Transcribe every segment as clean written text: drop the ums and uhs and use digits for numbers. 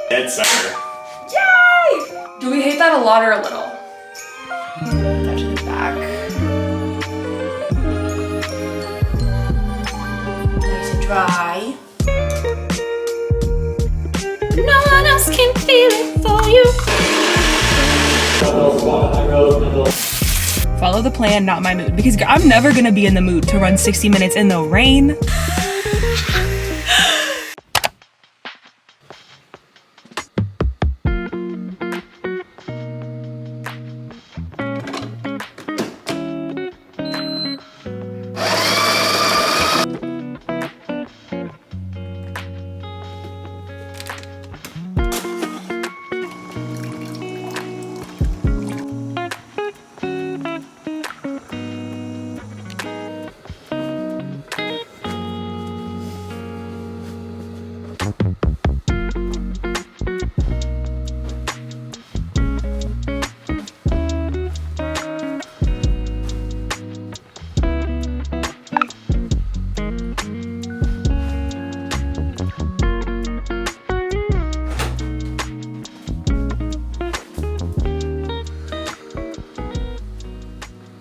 Dead center. Yay! Do we hate that a lot or a little? Touch the back. Nice and dry. No one else can feel it for you. Follow the plan, not my mood. Because I'm never gonna be in the mood to run 60 minutes in the rain.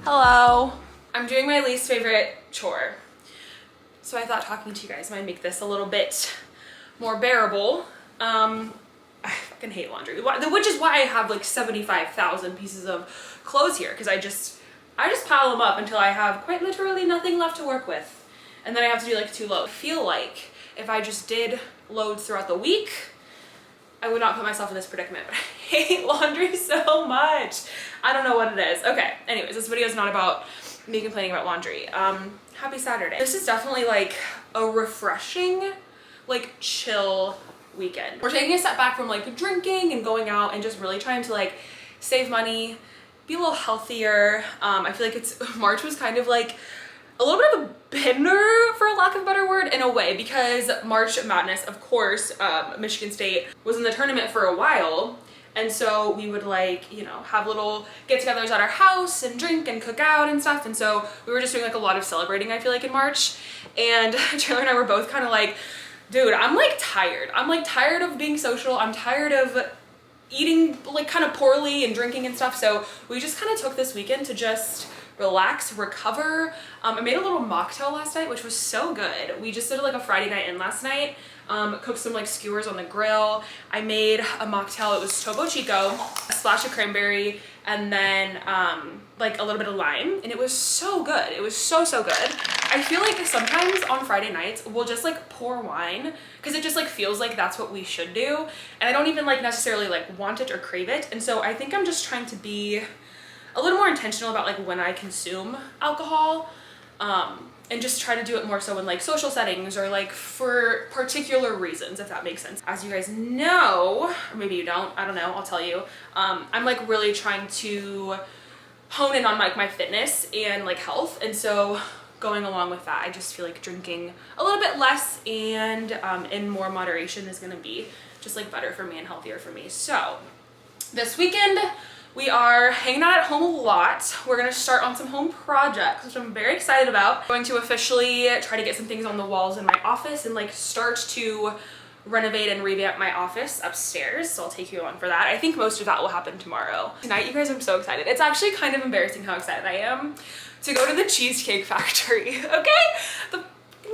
Hello. I'm doing my least favorite chore. So I thought talking to you guys might make this a little bit more bearable. I fucking hate laundry, which is why I have like 75,000 pieces of clothes here, because I just pile them up until I have quite literally nothing left to work with. And then I have to do like 2 loads. I feel like if I just did loads throughout the week, I would not put myself in this predicament, but I hate laundry so much. I don't know what it is. Okay, anyways, this video is not about me complaining about laundry. Happy Saturday. This is definitely like a refreshing, like chill weekend. We're taking a step back from like drinking and going out and just really trying to like save money, be a little healthier. I feel like March was kind of like a little bit of a bender, for a lack of a better word, in a way, because March Madness, of course, Michigan State was in the tournament for a while, and so we would like, you know, have little get-togethers at our house and drink and cook out and stuff, and so we were just doing like a lot of celebrating, I feel like, in March. And Taylor and I were both kind of like, dude, I'm like tired. I'm like tired of being social. I'm tired of eating like kind of poorly and drinking and stuff, so we just kind of took this weekend to just relax, recover. I made a little mocktail last night, which was so good. We just did like a Friday night in last night. Cooked some like skewers on the grill. I made a mocktail. It was Topo Chico, a splash of cranberry, and then like a little bit of lime, and it was so good. It was so good. I feel like sometimes on Friday nights we'll just like pour wine because it just like feels like that's what we should do, and I don't even like necessarily like want it or crave it. And so I think I'm just trying to be a little more intentional about like when I consume alcohol, and just try to do it more so in like social settings or like for particular reasons, if that makes sense. As you guys know, or maybe you don't, I don't know, I'll tell you, I'm like really trying to hone in on like my fitness and like health, and so going along with that, I just feel like drinking a little bit less and in more moderation is gonna be just like better for me and healthier for me. So this weekend we are hanging out at home a lot. We're gonna start on some home projects, which I'm very excited about. Going to officially try to get some things on the walls in my office and like start to renovate and revamp my office upstairs. So I'll take you on for that. I think most of that will happen tomorrow. Tonight, you guys, I'm so excited. It's actually kind of embarrassing how excited I am to go to the Cheesecake Factory, okay? The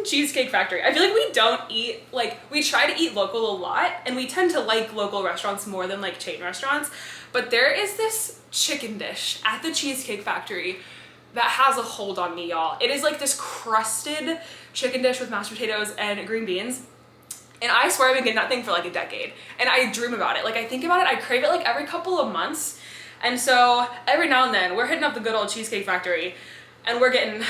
Cheesecake Factory. I feel like we don't eat, like, we try to eat local a lot, and we tend to like local restaurants more than like chain restaurants, but there is this chicken dish at the Cheesecake Factory that has a hold on me, y'all. It is like this crusted chicken dish with mashed potatoes and green beans, and I swear I've been getting that thing for like a decade, and I dream about it. Like, I think about it, I crave it like every couple of months, and so every now and then we're hitting up the good old Cheesecake Factory, and we're getting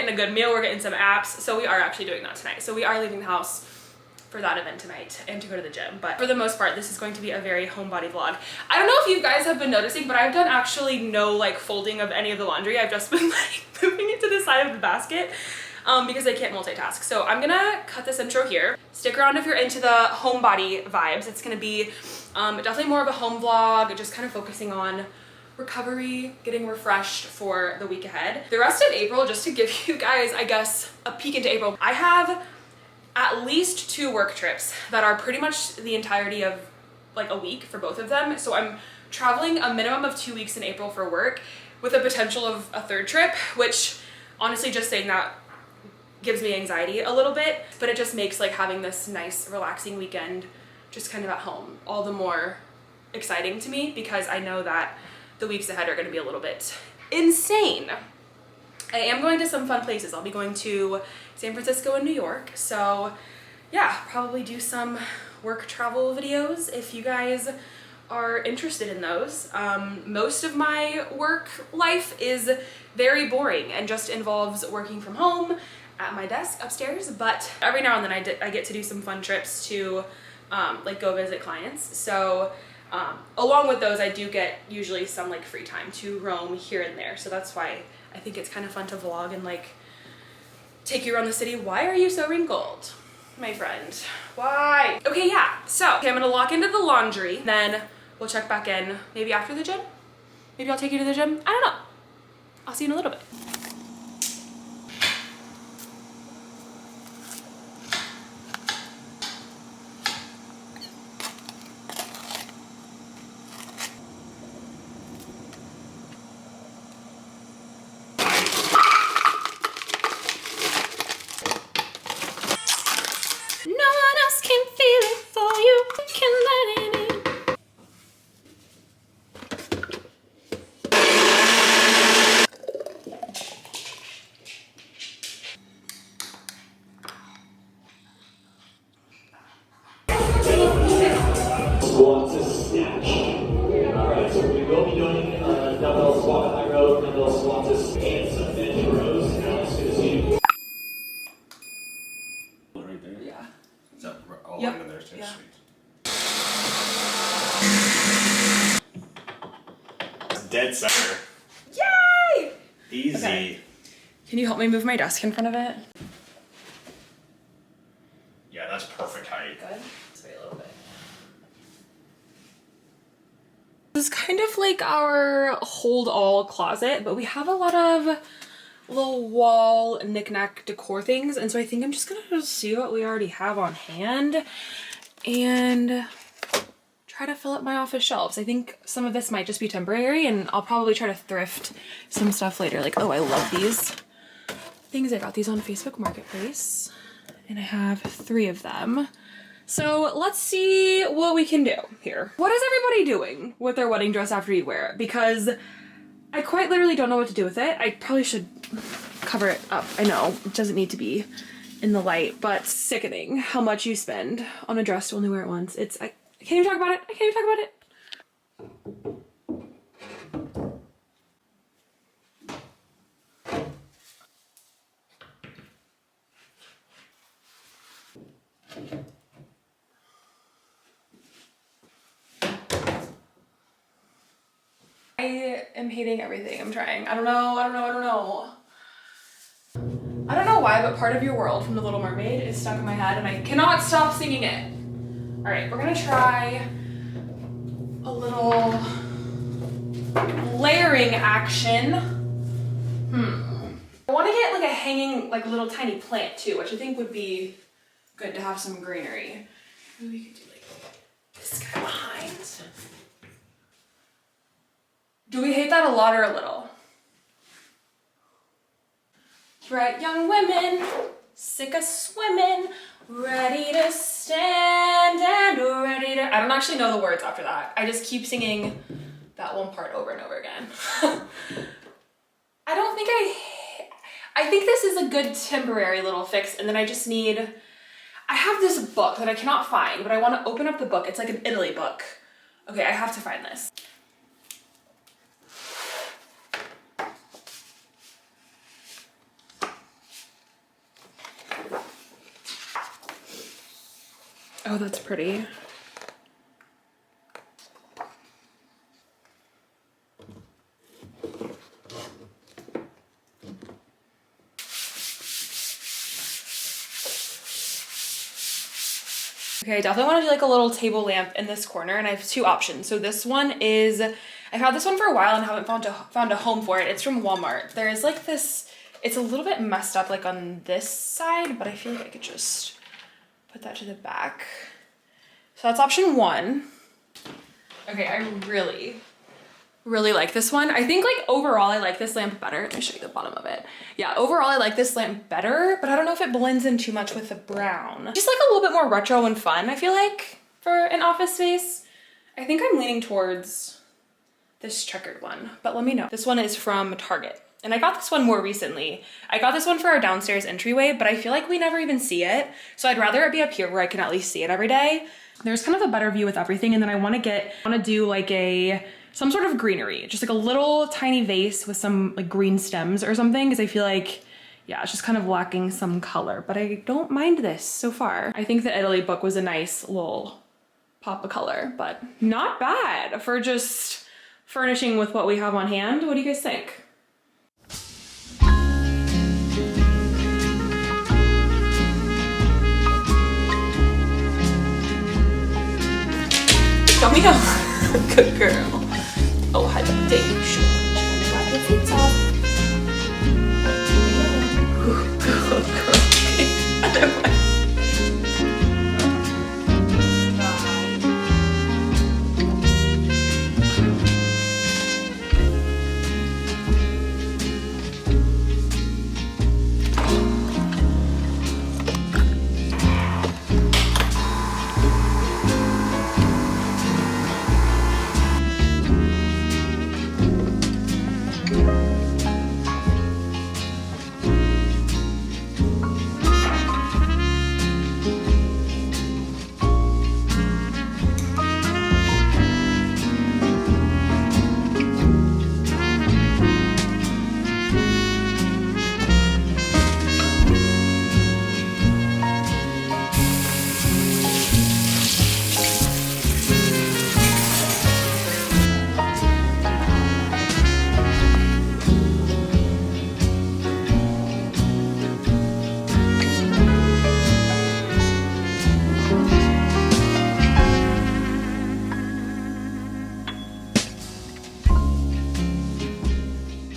a good meal, we're getting some apps. So we are actually doing that tonight. So we are leaving the house for that event tonight and to go to the gym. But for the most part, this is going to be a very homebody vlog. I don't know if you guys have been noticing, but I've done actually no like folding of any of the laundry. I've just been like moving it to the side of the basket because I can't multitask. So I'm gonna cut this intro here. Stick around if you're into the homebody vibes. It's gonna be definitely more of a home vlog, just kind of focusing on recovery, getting refreshed for the week ahead. The rest of April, just to give you guys, I guess, a peek into April, I have at least 2 work trips that are pretty much the entirety of like a week for both of them. So I'm traveling a minimum of 2 weeks in April for work with a potential of a third trip, which honestly just saying that gives me anxiety a little bit, but it just makes like having this nice relaxing weekend just kind of at home all the more exciting to me, because I know that the weeks ahead are going to be a little bit insane. I am going to some fun places. I'll be going to San Francisco and New York. So yeah, probably do some work travel videos if you guys are interested in those. Most of my work life is very boring and just involves working from home at my desk upstairs, but every now and then I get to do some fun trips to like go visit clients. So along with those, I do get usually some like free time to roam here and there. So that's why I think it's kind of fun to vlog and like take you around the city. Why are you so wrinkled, my friend? Why? Okay, yeah. So okay, I'm gonna lock into the laundry, then we'll check back in maybe after the gym. Maybe I'll take you to the gym. I don't know. I'll see you in a little bit. Dead center. Yay! Easy. Okay. Can you help me move my desk in front of it? Yeah, that's perfect height. Good. Let's wait a little bit. This is kind of like our hold all closet, but we have a lot of little wall knick-knack decor things, and so I think I'm just gonna see what we already have on hand and try to fill up my office shelves. I think some of this might just be temporary, and I'll probably try to thrift some stuff later. Like, oh, I love these things. I got these on Facebook Marketplace, and I have 3 of them. So let's see what we can do here. What is everybody doing with their wedding dress after you wear it? Because I quite literally don't know what to do with it. I probably should cover it up. I know it doesn't need to be in the light, but sickening how much you spend on a dress to only wear it once. I can't even talk about it. I can't even talk about it. I am hating everything I'm trying. I don't know. I don't know why, but part of your world from The Little Mermaid is stuck in my head and I cannot stop singing it. All right, we're gonna try a little layering action. I wanna get like a hanging, like little tiny plant too, which I think would be good to have some greenery. Maybe we could do like this guy behind. Do we hate that a lot or a little? Bright young women, sick of swimming, ready to stand and ready to... I don't actually know the words after that. I just keep singing that one part over and over again. I don't think I think this is a good temporary little fix, and then I just need... I have this book that I cannot find, but I want to open up the book. It's like an Italy book. Okay, I have to find this. Oh, that's pretty. Okay, I definitely want to do like a little table lamp in this corner, and I have 2 options. So this one is, I've had this one for a while and haven't found a home for it. It's from Walmart. There is like this, it's a little bit messed up like on this side, but I feel like I could just put that to the back. So that's option 1. Okay, I really like this one. I think like overall I like this lamp better. Let me show you the bottom of it. Yeah, overall I like this lamp better, but I don't know if it blends in too much with the brown. Just like a little bit more retro and fun, I feel like, for an office space. I think I'm leaning towards this checkered one, but let me know. This one is from Target. And I got this one more recently. I got this one for our downstairs entryway, but I feel like we never even see it. So I'd rather it be up here where I can at least see it every day. There's kind of a better view with everything. And then I wanna do like some sort of greenery, just like a little tiny vase with some like green stems or something. Cause I feel like, yeah, it's just kind of lacking some color, but I don't mind this so far. I think the Italy book was a nice little pop of color, but not bad for just furnishing with what we have on hand. What do you guys think? Tell me no. Good girl. Oh, hi, thank you. Sure. Wipe your feet off. Good girl. Other way.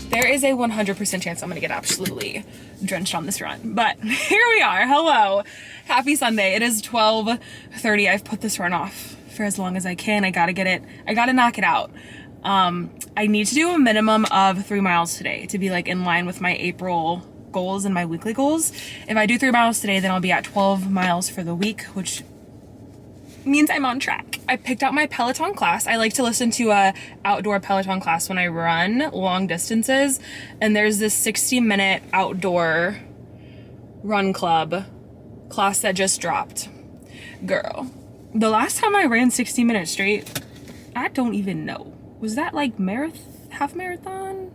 There is a 100% chance I'm gonna get absolutely drenched on this run, but here we are. Hello, happy Sunday. It is 12:30. I've put this run off for as long as I can. I gotta knock it out. I need to do a minimum of 3 miles today to be like in line with my April goals and my weekly goals. If I do 3 miles today, then I'll be at 12 miles for the week, which means I'm on track. I picked out my Peloton class. I like to listen to a outdoor Peloton class when I run long distances. And there's this 60-minute outdoor run club class that just dropped. Girl, the last time I ran 60 minutes straight, I don't even know. Was that like half marathon?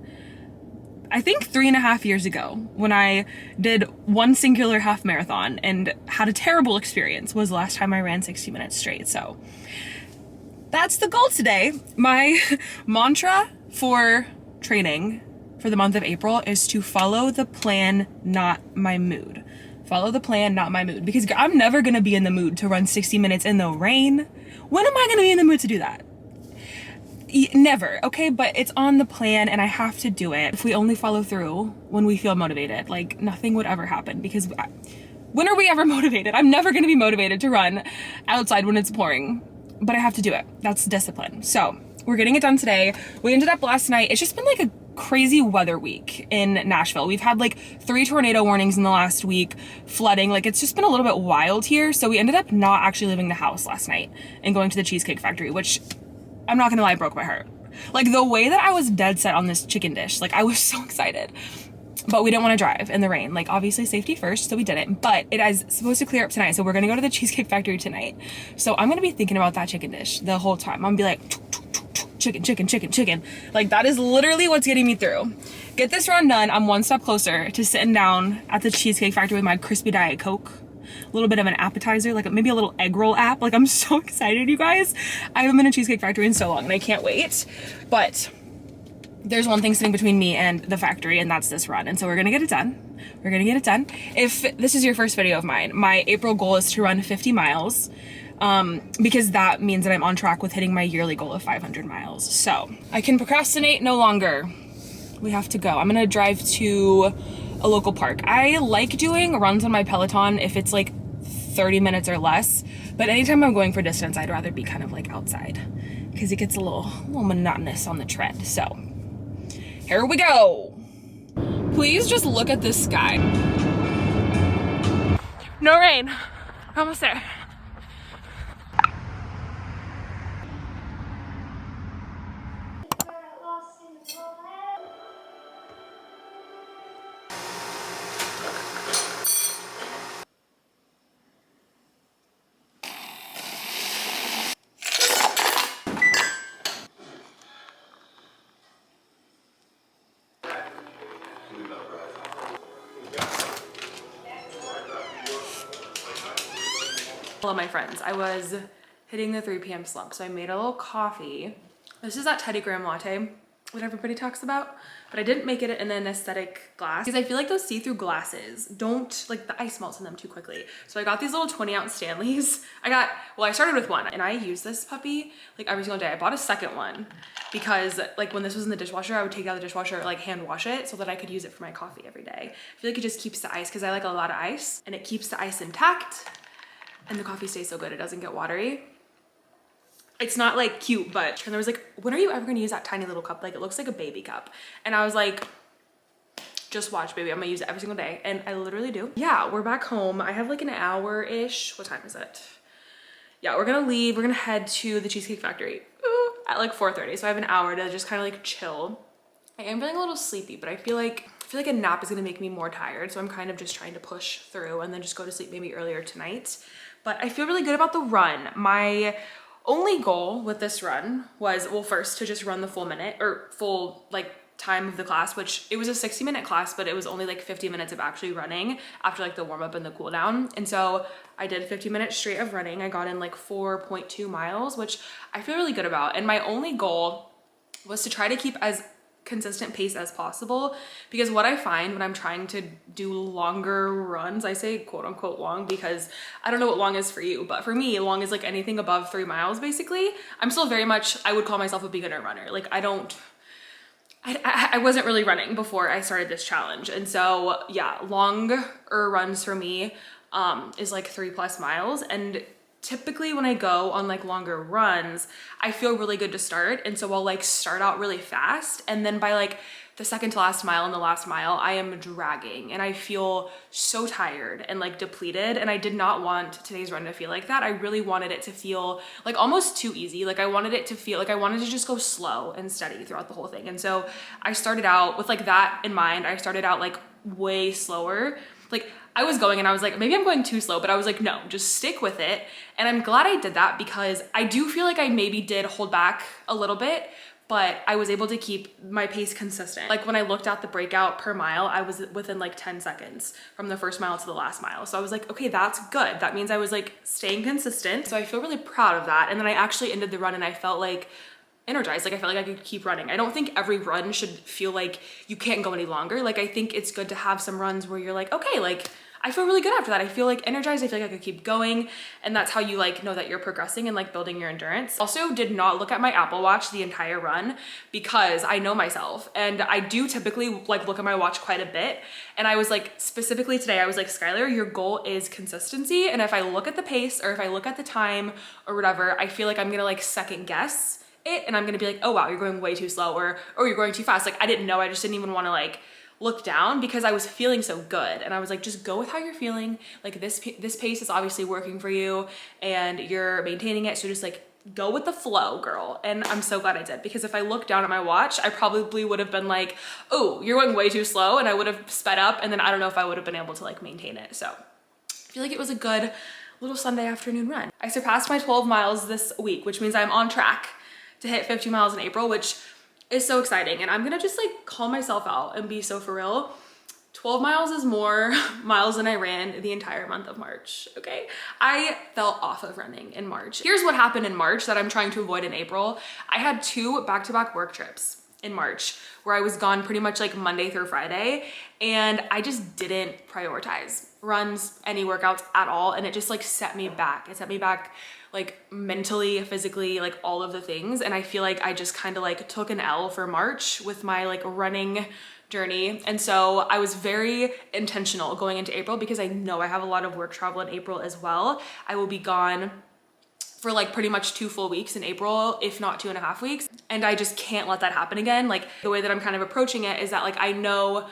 I think 3.5 years ago when I did one singular half marathon and had a terrible experience was the last time I ran 60 minutes straight. So that's the goal today. My mantra for training for the month of April is to follow the plan, not my mood. Follow the plan, not my mood, because I'm never gonna be in the mood to run 60 minutes in the rain. When am I gonna be in the mood to do that? Never, okay? But it's on the plan and I have to do it. If we only follow through when we feel motivated, like nothing would ever happen, because when are we ever motivated? I'm never gonna be motivated to run outside when it's pouring, but I have to do it. That's discipline. So we're getting it done today. We ended up last night. It's just been like a crazy weather week in Nashville. We've had like 3 tornado warnings in the last week, flooding. Like it's just been a little bit wild here. So we ended up not actually leaving the house last night and going to the Cheesecake Factory, which I'm not gonna lie, broke my heart. Like the way that I was dead set on this chicken dish, like I was so excited, but we didn't want to drive in the rain. Like obviously safety first, so we didn't, but it is supposed to clear up tonight. So we're gonna go to the Cheesecake Factory tonight. So I'm gonna be thinking about that chicken dish the whole time. I'm gonna be like, chicken, chicken, chicken, chicken. Like that is literally what's getting me through. Get this run done, I'm one step closer to sitting down at the Cheesecake Factory with my crispy Diet Coke. A little bit of an appetizer, like maybe a little egg roll app. Like I'm so excited, you guys. I haven't been to Cheesecake Factory in so long and I can't wait. But there's one thing sitting between me and the factory, and that's this run. And so we're gonna get it done. We're gonna get it done. If this is your first video of mine, my April goal is to run 50 miles because that means that I'm on track with hitting my yearly goal of 500 miles. So I can procrastinate no longer. We have to go. I'm gonna drive to a local park. I like doing runs on my Peloton if it's like 30 minutes or less, But anytime I'm going for distance, I'd rather be kind of like outside because it gets a little monotonous on the tread. So here we go. Please just look at this sky. No rain. Almost there. Hello, my friends. I was hitting the 3 p.m. slump, so I made a little coffee. This is that Teddy Graham latte that everybody talks about, but I didn't make it in an aesthetic glass because I feel like those see-through glasses don't, like the ice melts in them too quickly. So I got these little 20-ounce Stanleys. I started with one and I use this puppy like every single day. I bought a second one because like when this was in the dishwasher, I would take it out of the dishwasher, like hand wash it so that I could use it for my coffee every day. I feel like it just keeps the ice because I like a lot of ice and it keeps the ice intact and the coffee stays so good. It doesn't get watery. It's not like cute, but and there was like, when are you ever gonna use that tiny little cup? Like it looks like a baby cup. And I was like, just watch, baby. I'm gonna use it every single day. And I literally do. Yeah, we're back home. I have like an hour-ish. What time is it? Yeah, we're gonna leave. We're gonna head to the Cheesecake Factory at like 4:30. So I have an hour to just kind of like chill. I am feeling a little sleepy, but I feel like a nap is gonna make me more tired. So I'm kind of just trying to push through and then just go to sleep maybe earlier tonight. But I feel really good about the run. My only goal with this run was, well, first to just run the full minute or full like time of the class, which it was a 60-minute class, but it was only like 50 minutes of actually running after like the warm up and the cool down. And so I did 50 minutes straight of running. I got in like 4.2 miles, which I feel really good about. And my only goal was to try to keep as consistent pace as possible, because what I find when I'm trying to do longer runs, I say quote unquote long because I don't know what long is for you, but for me, long is like anything above 3 miles basically. I'm still very much, I would call myself a beginner runner. Like I wasn't really running before I started this challenge. And so yeah, longer runs for me is like 3+ miles. And typically when I go on like longer runs, I feel really good to start. And so I'll like start out really fast. And then by like the second to last mile and the last mile, I am dragging and I feel so tired and like depleted. And I did not want today's run to feel like that. I really wanted it to feel like almost too easy. Like I wanted it to feel like I wanted to just go slow and steady throughout the whole thing. And so I started out with like that in mind. I started out like way slower. Like I was going and I was like, maybe I'm going too slow, but I was like, no, just stick with it. And I'm glad I did that because I do feel like I maybe did hold back a little bit, but I was able to keep my pace consistent. Like when I looked at the breakout per mile, I was within like 10 seconds from the first mile to the last mile. So I was like, okay, that's good. That means I was like staying consistent. So I feel really proud of that. And then I actually ended the run and I felt like energized. Like I felt like I could keep running. I don't think every run should feel like you can't go any longer. Like I think it's good to have some runs where you're like, okay, like I feel really good after that. I feel like energized. I feel like I could keep going. And that's how you like know that you're progressing and like building your endurance. Also did not look at my Apple Watch the entire run because I know myself. And I do typically like look at my watch quite a bit. And I was like, specifically today, I was like, Skylar, your goal is consistency. And if I look at the pace or if I look at the time or whatever, I feel like I'm gonna like second guess it. And I'm gonna be like, oh wow, you're going way too slow or you're going too fast. Like I didn't know, I just didn't even wanna like look down because I was feeling so good. And I was like, just go with how you're feeling. Like this pace is obviously working for you and you're maintaining it. So just like go with the flow, girl. And I'm so glad I did, because if I looked down at my watch, I probably would have been like, oh, you're going way too slow. And I would have sped up. And then I don't know if I would have been able to like maintain it. So I feel like it was a good little Sunday afternoon run. I surpassed my 12 miles this week, which means I'm on track to hit 50 miles in April, which is so exciting. And I'm gonna just like call myself out and be so for real. 12 miles is more miles than I ran the entire month of March, okay? I fell off of running in March. Here's what happened in March that I'm trying to avoid in April. I had 2 back-to-back work trips in March where I was gone pretty much like Monday through Friday, and I just didn't prioritize runs, any workouts at all, and it just like set me back. It set me back like mentally, physically, like all of the things. And I feel like I just kind of like took an L for March with my like running journey. And so I was very intentional going into April because I know I have a lot of work travel in April as well. I will be gone for like pretty much 2 full weeks in April, if not 2.5 weeks. And I just can't let that happen again. Like the way that I'm kind of approaching it is that like I know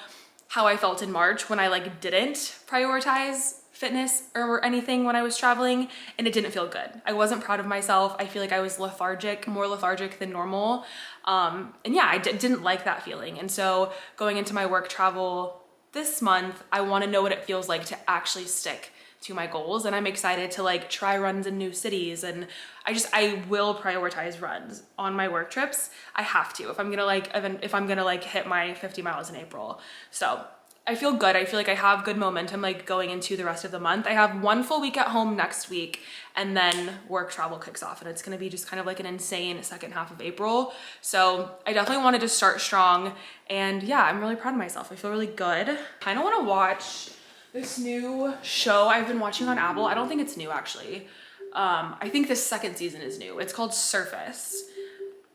how I felt in March when I like didn't prioritize fitness or anything when I was traveling, and it didn't feel good. I wasn't proud of myself. I feel like I was lethargic, more lethargic than normal. And yeah, I didn't like that feeling. And so going into my work travel this month, I want to know what it feels like to actually stick to my goals. And I'm excited to like try runs in new cities. And I will prioritize runs on my work trips. I have to, if I'm gonna like hit my 50 miles in April. So I feel good. I feel like I have good momentum like going into the rest of the month. I have 1 full week at home next week, and then work travel kicks off, and it's gonna be just kind of like an insane second half of April. So I definitely wanted to start strong, and yeah, I'm really proud of myself. I feel really good. Kind of want to watch this new show I've been watching on Apple. I don't think it's new actually. I think the 2nd season is new. It's called Surface,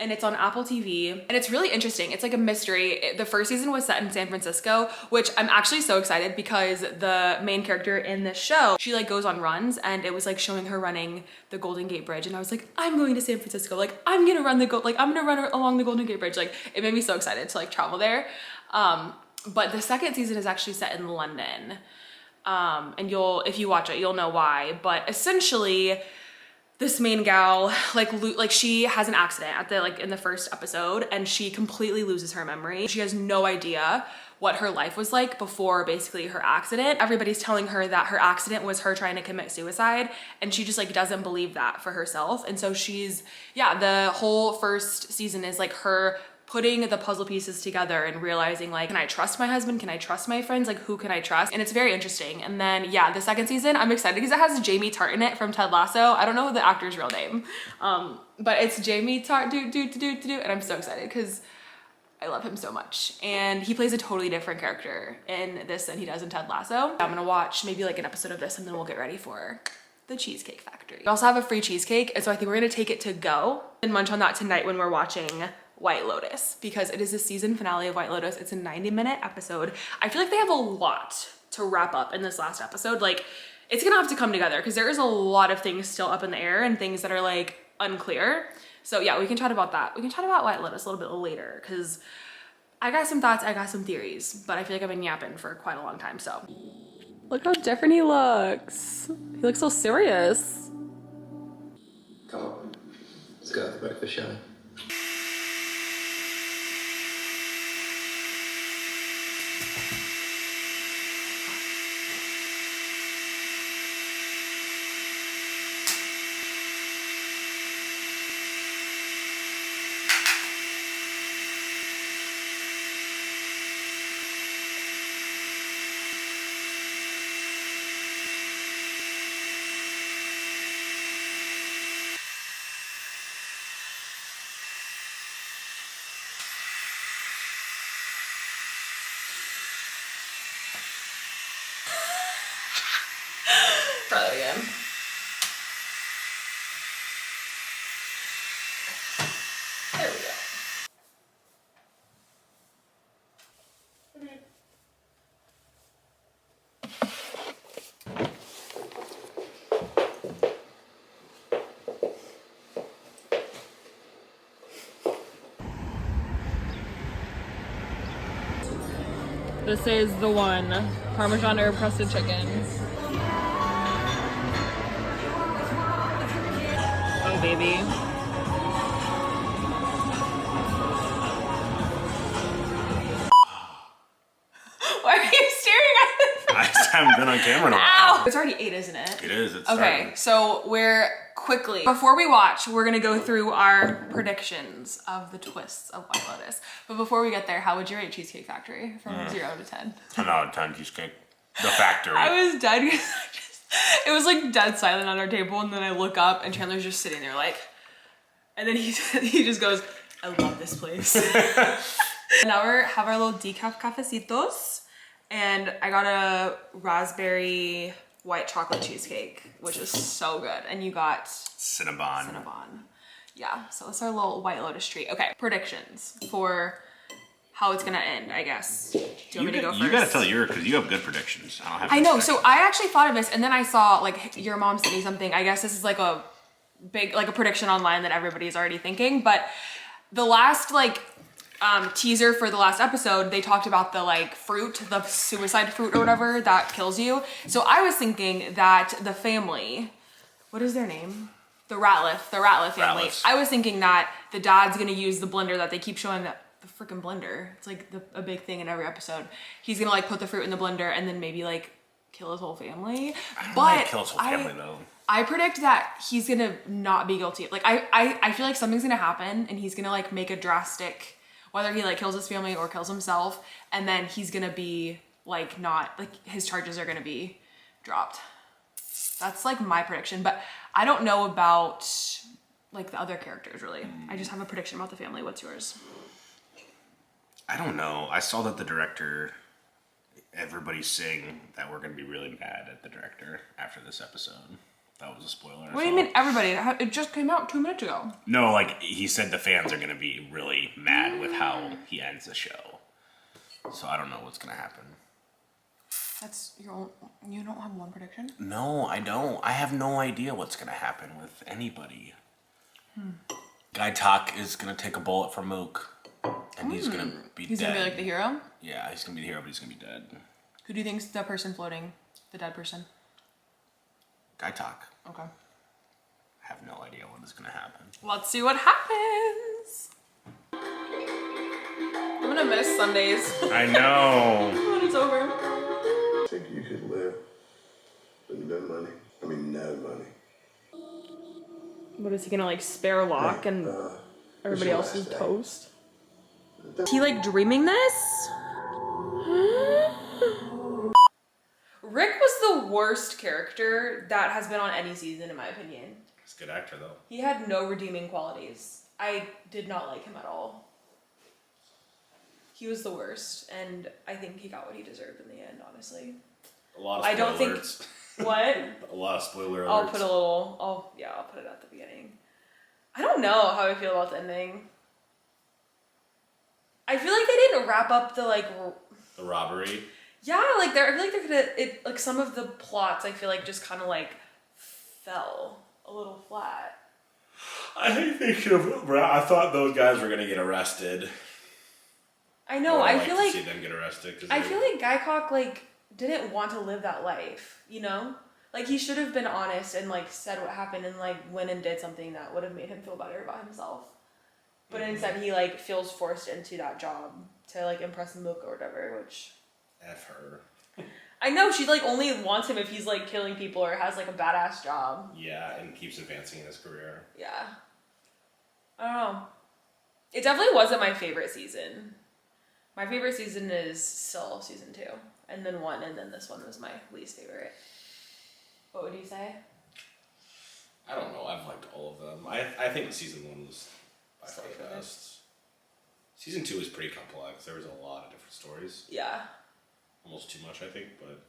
and it's on Apple TV, and it's really interesting. It's like a mystery. The 1st season was set in San Francisco, which I'm actually so excited because the main character in this show, she like goes on runs, and it was like showing her running the Golden Gate Bridge, and I was like, I'm going to San Francisco. Like I'm gonna run along the Golden Gate Bridge. Like it made me so excited to like travel there. But the 2nd season is actually set in London. And if you watch it, you'll know why. But essentially, this main gal, like she has an accident in the 1st episode, and she completely loses her memory. She has no idea what her life was like before basically her accident. Everybody's telling her that her accident was her trying to commit suicide, and she just like doesn't believe that for herself. And so the whole 1st season is like her putting the puzzle pieces together and realizing like, can I trust my husband? Can I trust my friends? Like who can I trust? And it's very interesting. And then yeah, the 2nd season, I'm excited because it has Jamie Tart in it from Ted Lasso. I don't know the actor's real name, but it's Jamie Tart, and I'm so excited because I love him so much. And he plays a totally different character in this than he does in Ted Lasso. I'm gonna watch maybe like an episode of this, and then we'll get ready for the Cheesecake Factory. We also have a free cheesecake, and so I think we're gonna take it to go and munch on that tonight when we're watching White Lotus, because it is the season finale of White Lotus. It's a 90-minute episode. I feel like they have a lot to wrap up in this last episode. Like it's gonna have to come together because there is a lot of things still up in the air and things that are like unclear. So yeah, we can chat about that. We can chat about White Lotus a little bit later because I got some thoughts, I got some theories, but I feel like I've been yapping for quite a long time. So look how different he looks. He looks so serious. Come on, let's go have the breakfast, shall we? Try that again. There we go. This is the one, Parmesan herb crusted chicken. Oh baby. Why are you staring at it? I just haven't been on camera in a while. Ow! It's already 8, isn't it? It is. It's okay, starting. so before we watch, we're gonna go through our predictions of the twists of White Lotus. But before we get there, how would you rate Cheesecake Factory from 0 to 10? 10 out of 10 cheesecake. The factory. I was dead because it was like dead silent on our table, and then I look up and Chandler's just sitting there like, and then he just goes, I love this place. Now we have our little decaf cafecitos, and I got a raspberry white chocolate cheesecake, which is so good. And you got Cinnabon. Yeah, so it's our little White Lotus treat. Okay, predictions for how it's gonna end, I guess. Do you want me to go first? You gotta tell yours because you have good predictions. I don't have. I know. So I actually thought of this, and then I saw like your mom sent me something. I guess this is like a big like a prediction online that everybody's already thinking. But the last like teaser for the last episode, they talked about the like fruit, the suicide fruit or whatever that kills you. So I was thinking that the family, what is their name? The Ratliff family. Ratliffs. I was thinking that the dad's gonna use the blender that they keep showing that. The freaking blender. It's like a big thing in every episode. He's gonna like put the fruit in the blender and then maybe like kill his whole family. But kill his whole family though. I predict that he's gonna not be guilty. Like I feel like something's gonna happen and he's gonna like make a drastic, whether he like kills his family or kills himself, and then he's gonna be like not like his charges are gonna be dropped. That's like my prediction, but I don't know about like the other characters really. I just have a prediction about the family. What's yours? I don't know. I saw that the director, everybody's saying that we're going to be really mad at the director after this episode. That was a spoiler. What do you mean everybody? It just came out 2 minutes ago. No, like he said the fans are going to be really mad with how he ends the show. So I don't know what's going to happen. That's your own, you don't have one prediction? No, I don't. I have no idea what's going to happen with anybody. Guy Talk is going to take a bullet from Mook. And he's gonna be He's dead. gonna be like the hero? Yeah, he's gonna be the hero, but he's gonna be dead. Who do you think's the person floating? The dead person? Guy Talk. Okay. I have no idea what is gonna happen. Let's see what happens. I'm gonna miss Sundays I know. when it's over. I think you could live with no money. I mean, no money. What is he gonna like spare lock and everybody else is toast? Is he like dreaming this? Rick was the worst character that has been on any season in my opinion. He's a good actor though. He had no redeeming qualities. I did not like him at all. He was the worst, and I think he got what he deserved in the end, honestly. A lot of I don't think alerts. what? A lot of spoiler alerts. I'll put a little I'll put it at the beginning. I don't know how I feel about the ending. I feel like they didn't wrap up the like the robbery. Yeah, like I feel like they could have like some of the plots I feel like just kind of like fell a little flat. I think they should have. I thought those guys were gonna get arrested. I know. I feel like see them get arrested. I feel like Guycock like didn't want to live that life, you know? Like he should have been honest and like said what happened and like went and did something that would have made him feel better about himself. But instead he like feels forced into that job to like impress Mook or whatever, which F her. I know she like only wants him if he's like killing people or has like a badass job. Yeah, and keeps advancing in his career. Yeah. I don't know. It definitely wasn't my favorite season. My favorite season is still season 2. And then 1, and then this one was my least favorite. What would you say? I don't know. I've liked all of them. I think season 1 was by far the best. Season 2 was pretty complex. There was a lot of different stories. Yeah. Almost too much, I think, but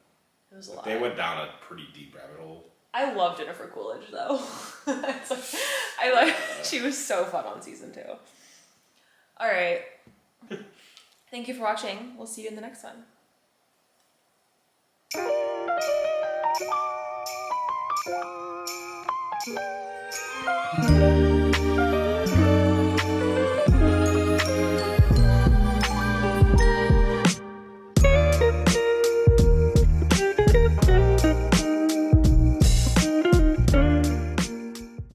It was a lot. they went down a pretty deep rabbit hole. I love Jennifer Coolidge though. I like she was so fun on season 2. All right. Thank you for watching. We'll see you in the next one.